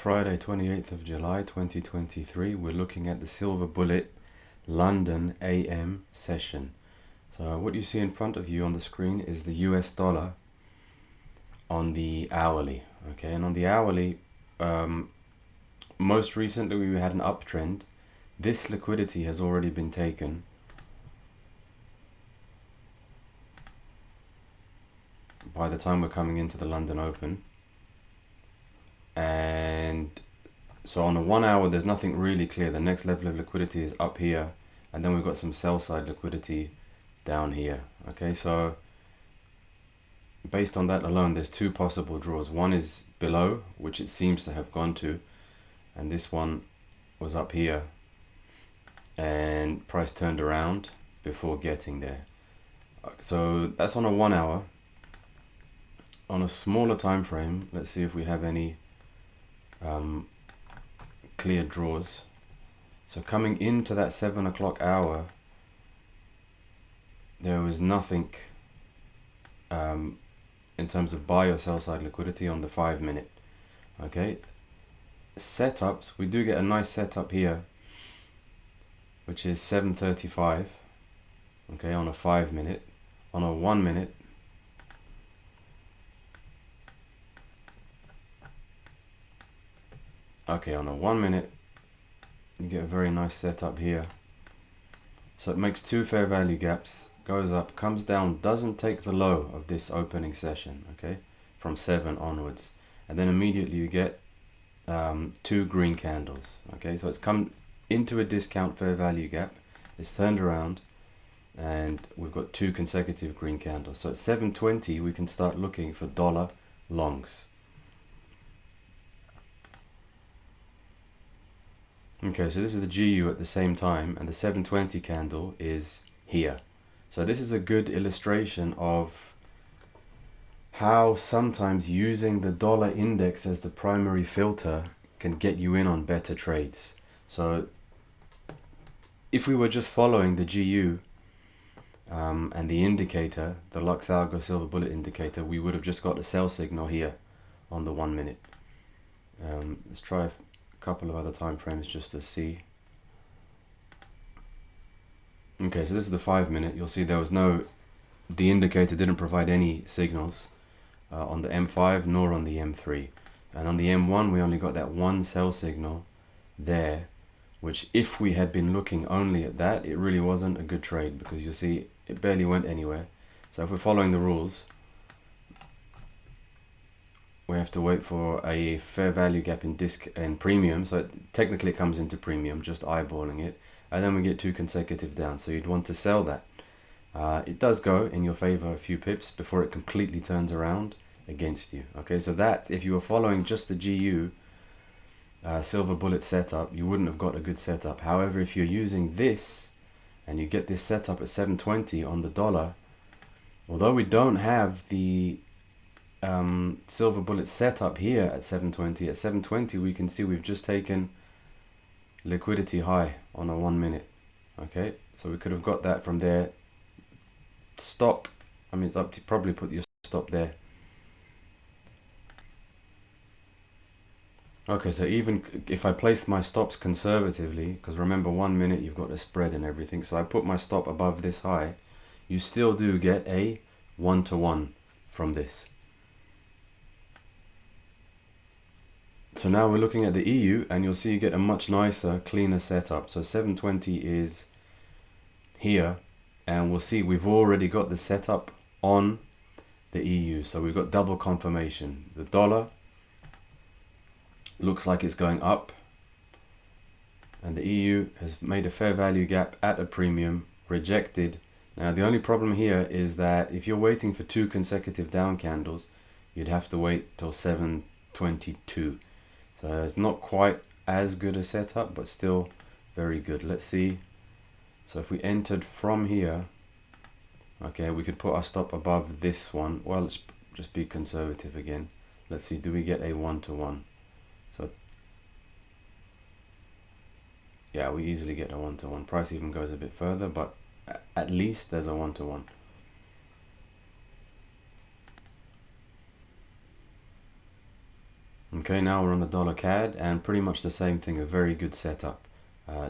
Friday 28th of July 2023, we're looking at the Silver Bullet London AM session. So what you see in front of you on the screen is the US dollar on the hourly. Okay, and on the hourly, most recently we had an uptrend. This liquidity has already been taken. By the time we're coming into the London Open. And so on a 1 hour, there's nothing really clear. The next level of liquidity is up here, and then we've got some sell side liquidity down here. Okay, so based on that alone, there's two possible draws. One is below, which it seems to have gone to, and this one was up here, and price turned around before getting there. So that's on a 1 hour. On a smaller time frame, let's see if we have any clear draws. So coming into that 7 o'clock hour, there was nothing in terms of buy or sell side liquidity on the 5 minute. Okay, setups, we do get a nice setup here, which is 7:35. Okay, on a 5 minute. On a 1 minute, okay, on a 1 minute, you get a very nice setup here. So it makes two fair value gaps, goes up, comes down, doesn't take the low of this opening session, okay, from 7 onwards. And then immediately you get two green candles, okay. So it's come into a discount fair value gap, it's turned around, and we've got two consecutive green candles. So at 7:20, we can start looking for dollar longs. Okay, so this is the GU at the same time, and the 720 candle is here. So this is a good illustration of how sometimes using the dollar index as the primary filter can get you in on better trades. So if we were just following the GU and the indicator, the Lux Algo Silver Bullet indicator, we would have just got a sell signal here on the 1 minute. Let's try a couple of other time frames just to see. Okay, so this is the 5 minute. You'll see there was the indicator didn't provide any signals on the M5 nor on the M3, and on the M1 we only got that one sell signal there, which if we had been looking only at that, it really wasn't a good trade, because you'll see it barely went anywhere. So if we're following the rules, we have to wait for a fair value gap in disc and premium. So technically it comes into premium, just eyeballing it, and then we get two consecutive down. So you'd want to sell that. It does go in your favor a few pips before it completely turns around against you. Okay, so that's if you were following just the GU Silver Bullet setup, you wouldn't have got a good setup. However, if you're using this and you get this setup at 720 on the dollar, although we don't have the Silver Bullet setup here at 720. At 720 we can see we've just taken liquidity high on a 1 minute. Okay, so we could have got that from there. Stop, I mean, it's up to probably put your stop there. Okay, so even if I placed my stops conservatively, because remember 1 minute you've got a spread and everything, so I put my stop above this high, you still do get a 1-to-1 from this. So now we're looking at the EU, and you'll see you get a much nicer, cleaner setup. So 720 is here, and we'll see we've already got the setup on the EU. So we've got double confirmation. The dollar looks like it's going up, and the EU has made a fair value gap at a premium, rejected. Now the only problem here is that if you're waiting for two consecutive down candles, you'd have to wait till 722. So it's not quite as good a setup, but still very good. Let's see. So if we entered from here, okay, we could put our stop above this one. Well, let's just be conservative again. Let's see, do we get a 1-to-1? So yeah, we easily get a 1-to-1. Price even goes a bit further, but at least there's a 1-to-1. Okay, now we're on the dollar CAD, and pretty much the same thing, a very good setup.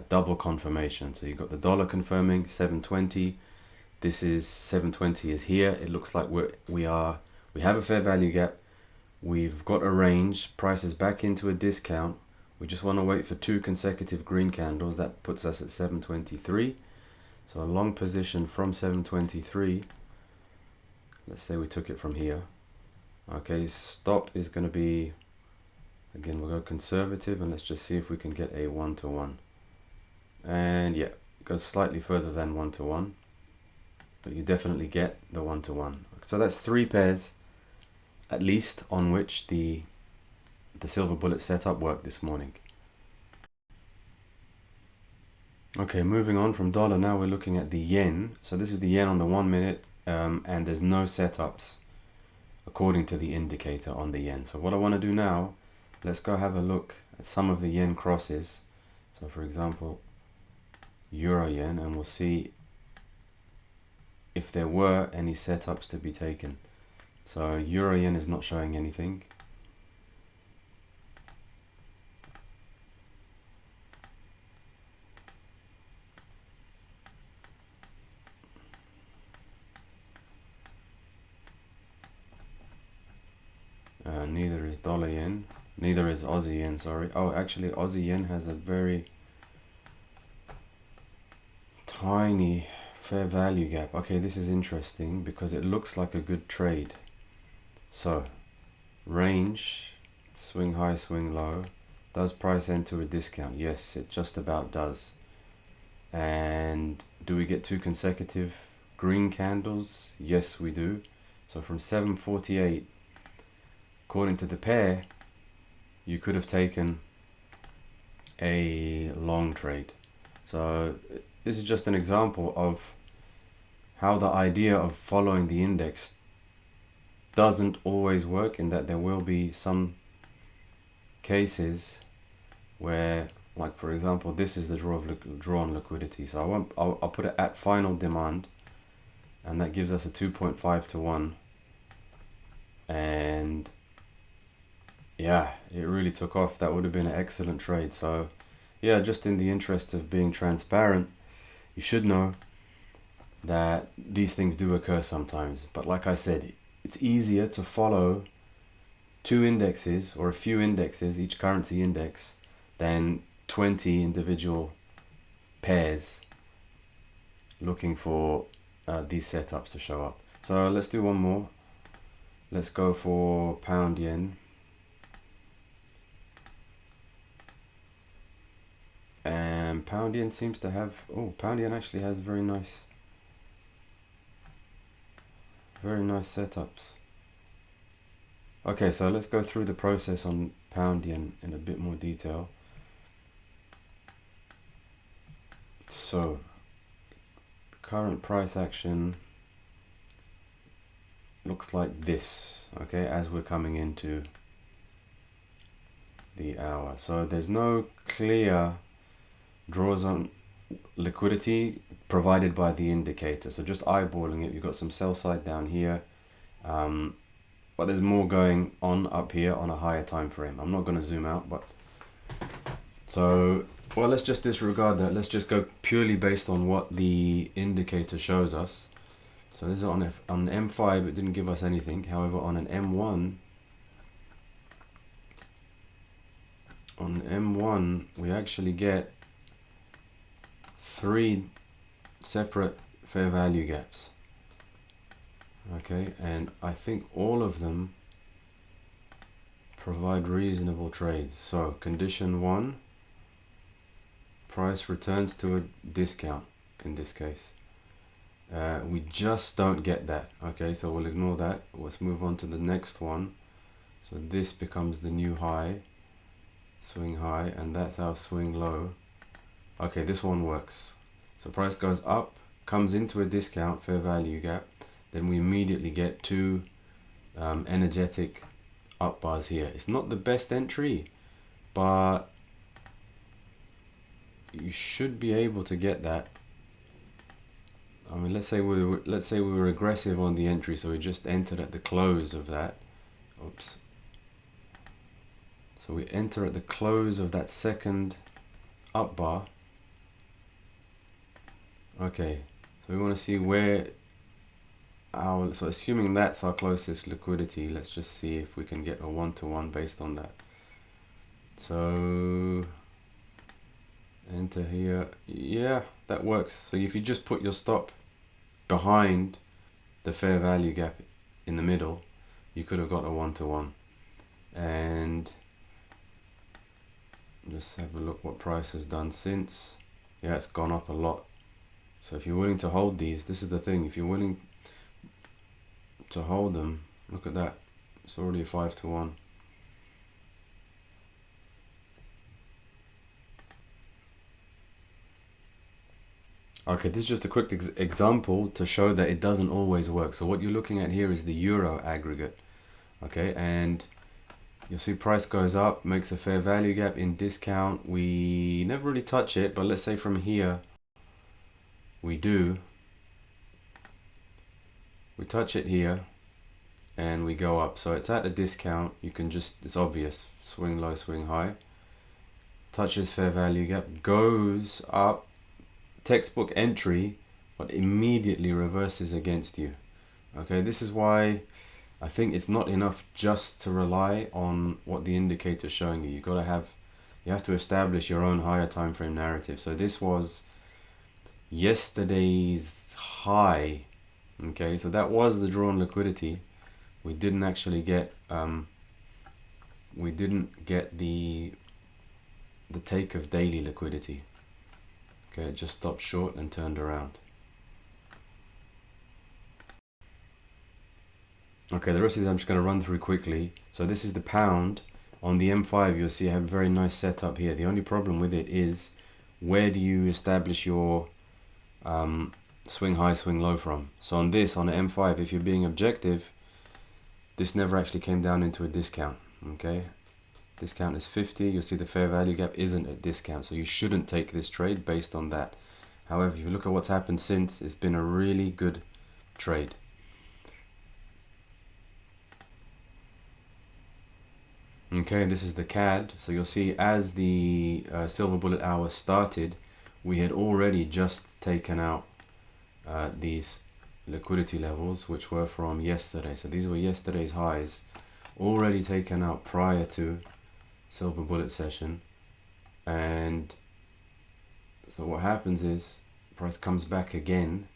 Double confirmation. So you've got the dollar confirming 720. This is 720 is here. It looks like we have a fair value gap. We've got a range. Price is back into a discount. We just want to wait for 2 consecutive green candles. That puts us at 723. So a long position from 723. Let's say we took it from here. Okay, stop is going to be, again, we'll go conservative, and let's just see if we can get a 1-to-1. And yeah, it goes slightly further than 1-to-1, but you definitely get the 1-to-1. So that's 3 pairs at least on which the silver bullet setup worked this morning. Okay, moving on from dollar, now we're looking at the yen. So this is the yen on the 1 minute, and there's no setups according to the indicator on the yen. So what I want to do now, let's go have a look at some of the yen crosses. So for example, euro yen, and we'll see if there were any setups to be taken. So euro yen is not showing anything. Neither is dollar yen, neither is Aussie yen, sorry. Oh, actually Aussie yen has a very tiny fair value gap. Okay, this is interesting because it looks like a good trade. So range, swing high, swing low. Does price enter a discount? Yes, it just about does. And do we get 2 consecutive green candles? Yes, we do. So from 748, according to the pair, you could have taken a long trade. So this is just an example of how the idea of following the index doesn't always work, in that there will be some cases where, like for example, this is the draw on liquidity. So I'll put it at final demand, and that gives us a 2.5-to-1. And yeah, it really took off. That would have been an excellent trade. So yeah, just in the interest of being transparent, you should know that these things do occur sometimes. But like I said, it's easier to follow 2 indexes or a few indexes, each currency index, than 20 individual pairs looking for these setups to show up. So let's do one more. Let's go for pound yen. And pound yen seems to have, oh, pound yen actually has very nice setups. Okay, so let's go through the process on pound yen in a bit more detail. So current price action looks like this, okay, as we're coming into the hour. So there's no clear draws on liquidity provided by the indicator. So just eyeballing it, you've got some sell side down here, but there's more going on up here on a higher time frame. I'm not going to zoom out, but so, well, let's just disregard that. Let's just go purely based on what the indicator shows us. So this is on M5, it didn't give us anything. However, on an M1, we actually get 3 separate fair value gaps. Okay, and I think all of them provide reasonable trades. So condition 1, price returns to a discount in this case. We just don't get that. Okay, so we'll ignore that. Let's move on to the next one. So this becomes the new high, swing high, and that's our swing low. Okay, this one works. So price goes up, comes into a discount, fair value gap, then we immediately get 2 energetic up bars here. It's not the best entry, but you should be able to get that. I mean, let's say we were aggressive on the entry, so we just entered at the close of that. Oops. So we enter at the close of that second up bar. Okay, so we want to see where our, so assuming that's our closest liquidity, let's just see if we can get a 1-to-1 based on that. So enter here. Yeah, that works. So if you just put your stop behind the fair value gap in the middle, you could have got a 1-to-1. And let's have a look what price has done since. Yeah, it's gone up a lot. So if you're willing to hold these, this is the thing, if you're willing to hold them, look at that, it's already a 5-to-1. Okay, this is just a quick example to show that it doesn't always work. So what you're looking at here is the euro aggregate. Okay, and you'll see price goes up, makes a fair value gap in discount. We never really touch it, but let's say from here we do. We touch it here and we go up. So it's at a discount. You can just, it's obvious, swing low, swing high. Touches fair value gap, goes up, textbook entry, but immediately reverses against you. Okay, this is why I think it's not enough just to rely on what the indicator is showing you. You have to establish your own higher time frame narrative. So this was yesterday's high. Okay, so that was the drawn liquidity. We didn't actually get the take of daily liquidity. Okay, it just stopped short and turned around. Okay, the rest of these I'm just going to run through quickly. So this is the pound. On the M5, you'll see I have a very nice setup here. The only problem with it is, where do you establish your swing high, swing low from? So on this, on the M5, if you're being objective, this never actually came down into a discount. Okay, discount is 50. You'll see the fair value gap isn't a discount, so you shouldn't take this trade based on that. However, if you look at what's happened since, it's been a really good trade. Okay, this is the CAD. So you'll see as the silver bullet hour started, we had already just taken out these liquidity levels, which were from yesterday. So these were yesterday's highs, already taken out prior to silver bullet session. And so what happens is price comes back again,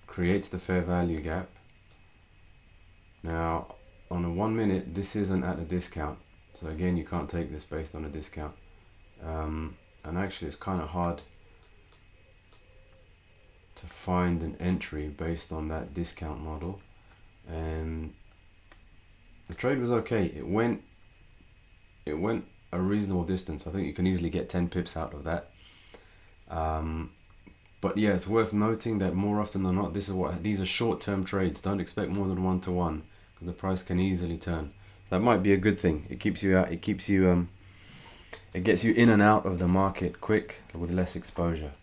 creates the fair value gap. Now on a 1 minute, this isn't at a discount, so again you can't take this based on a discount. And actually it's kind of hard to find an entry based on that discount model. And the trade was okay. It went a reasonable distance. I think you can easily get 10 pips out of that. But yeah, it's worth noting that more often than not, these are short-term trades. Don't expect more than 1-to-1, because the price can easily turn. That might be a good thing. It keeps you out. It gets you in and out of the market quick with less exposure.